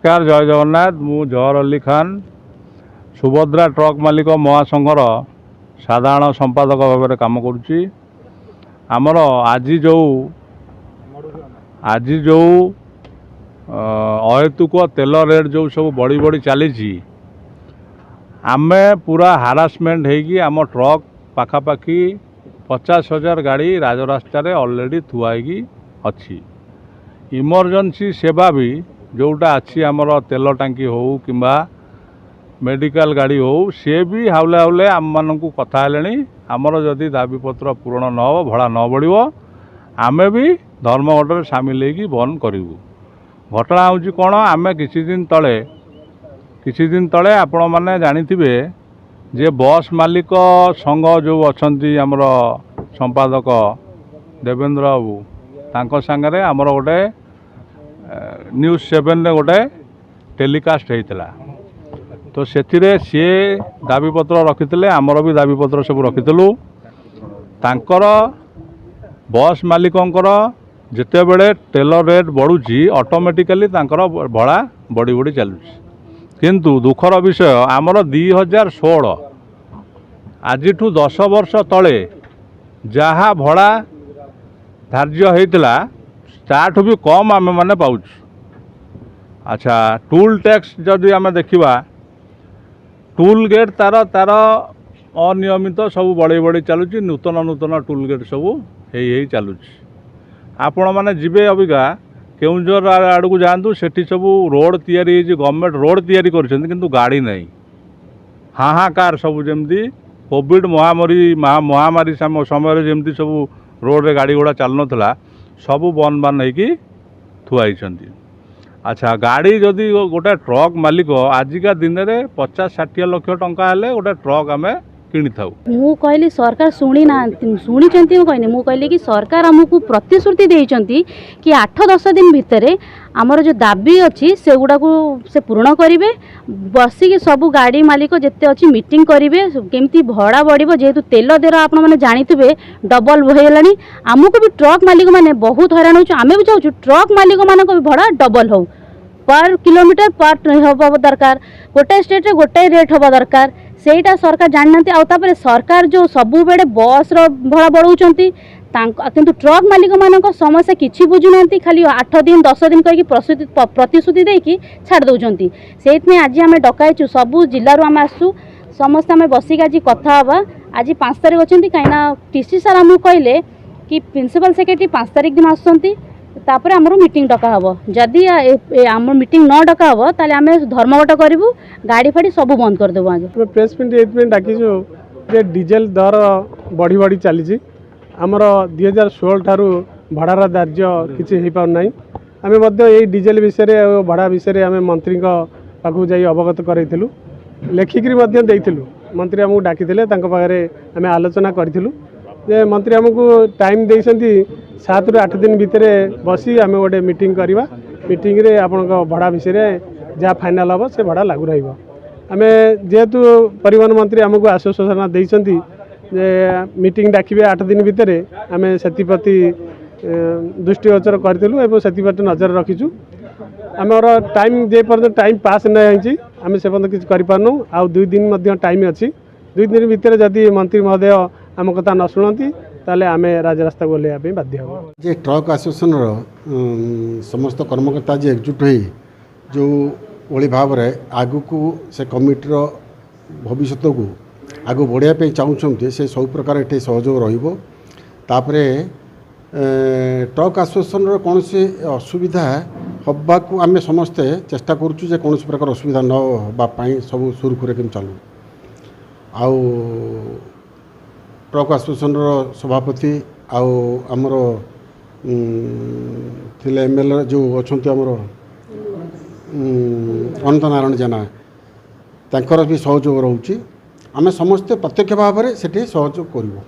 नमस्कार जय जगन्नाथ मु जहर अली खान सुभद्रा ट्रक मालिक महासंघर साधारण संपादक भाव में काम करुच्ची। आमर आज जो अहेतुक तेल रेट जो सब बढ़ी बढ़ी चली आमे पूरा हारासमेंट होगी आम ट्रक पाखापाखि 50,000 गाड़ी राजरास्तार ऑलरेडी थुआई अच्छी। इमरजेंसी सेवा भी जोटा अच्छी आमर तेल टांकी हो कि मेडिकल गाड़ी हो सी भी हाउले हाउले आम मानू कथा आमर जदि दाबीपत्र पूरण न हो भड़ा न बढ़ो आमे भी धर्मघट सामिल होगी बंद करूँ। घटना हूँ कौन आम किसी दिन तले आपण मैंने जानी जे बस मालिक संघ जो अच्छा आमर संपादक देवेंद्र बाबू तांको सांगरे आमर गोटे न्यूज 7 गोटे टेलीकास्ट होता तो से सी दाबीपत्र रखी आमर भी दाबीपत्र सब रखीलु। तांकर बस मालिकंकर जिते बड़े तेल रेट बढ़ुची ऑटोमेटिकली तांकर भड़ा बढ़ी बढ़ी चलुची। किंतु दुखर विषय आमर 2016 आज 10 वर्ष तले जहाँ भड़ा धार्य होता ताठू भी कम आम मैंने पाँच। अच्छा टूल टैक्स जदि आम देखा टूल गेट तार तार अनियमित सब बढ़ी बढ़ी चलुची। नूतन नूतन टूल गेट सब हो चलुची। आपण मैंने जीवे अबिका केउंझर आड़ को जातु से सब रोड तैयारी गवर्नमेंट रोड तैयारी कर गाड़ी नहीं हाहाकार सब जमी कोविड महामारी समय जमी सब रोड रे गाड़ी घोड़ा चल ना सब बंद बान हो थुआई। अच्छा गाड़ी जदि गोटे ट्रक मालिक आजिका दिन में 50-60 लाख टंका हेले गोटे ट्रक आम किनी था। मु कहली सरकार शुणी ना शुणी कहनी मु कहली कि सरकार आमको प्रतिश्रुति देइचंती कि 8-10 दिन भितर आमर जो दाबी अच्छी से गुड़ा को से पूर्ण करेंगे। बसिक सब गाड़ी मालिक जिते अच्छी मीटिंग करेंगे केमती भड़ा बढ़ो जेहेतु तेल दर आप जानते डबल होगा। आमको भी ट्रक मालिक मैंने बहुत हैरान हो आम भी चाहूँ ट्रक मालिक मान भी भड़ा डबल हो पर किलोमीटर पर हम दरकार गोटे स्टेट रे गोटे रेट हम दरकार सेटा सरकार जानना। आउे सरकार जो सबु बेले बस भड़ा बढ़ाऊँ किंतु ट्रक मालिक मान समस्या किसी बुझुना खाली 8 दिन 10 दिन कहीं प्रतिश्रुति देकी छाड़ दौरान से आज आम डकाईचु सबू जिलूर आम आसू समस्त आम बसिक आज कथा हाँ। आज 5 तारीख अच्छी कहीं टीसी सार आमको कहले कि प्रिंसिपल सेक्रेटरी 5 तारीख दिन आसुँच तापर आमर मीटिंग डका हम जदि आम मीटिंग न डका हम ताले आम धर्मघट करूँ गाड़ी फाड़ी सब बंद करदेबू। आज प्रेस मीट ये डाकिचु डीजेल दर बढ़ी बढ़ी चली आमर 2016 ठारू भड़ार धार्य किसी हो पारना आम ये डीजेल विषय भड़ा विषय आम मंत्री पाखु जा अवगत करूँ लेखिकी मंत्री आमको डाकी पाखे आम आलोचना करूँ जे मंत्री आमको टाइम देइसंती 7 ରୁ 8 दिन भितर बसी आम गोटे मीटिंग करवा मीटिंग रे आपण भड़ा विषय जहाँ फाइनाल हम से भड़ा लागू रहा। आम जेहेतु परिवहन मंत्री आमको आश्वासन देइसंती जे मीटिंग डाकिबे 8 दिन भितर आम से दृष्टिगोचर करूँ से नजर रखीचु। आमर टाइम जे पर्यटन टाइम पास नहीं आम से पर्यटन किसी करूँ आ 2 दिन टाइम अच्छी 2 दिन भितर जदि मंत्री महोदय आम कथा न शुणती ताले आम राजरास्ता को ओह्लैया बाध्य हम। जे ट्रक आसोसिएशन समस्त कर्मकर्ता जे एकजुट हो जो ओली भाव में आगु को से कमिटर भविष्य को आगु बढ़ाई चाहते से सब प्रकार ये सहयोग रही। ट्रक आसोसिएशन कौन से असुविधा हवा को आम समस्ते चेष्टा करुचु जे कौन प्रकार असुविधा न होगापाई सब सुरखुरे कि चलू। आउ ट्रक आसोसिएशन सभापति आमर थिले एमएलए जो अच्छा आमर अनंत नारायण जेना तांकर भी सहयोग रोचे आम समस्ते प्रत्यक्ष भाव में से सहयोग करूँ।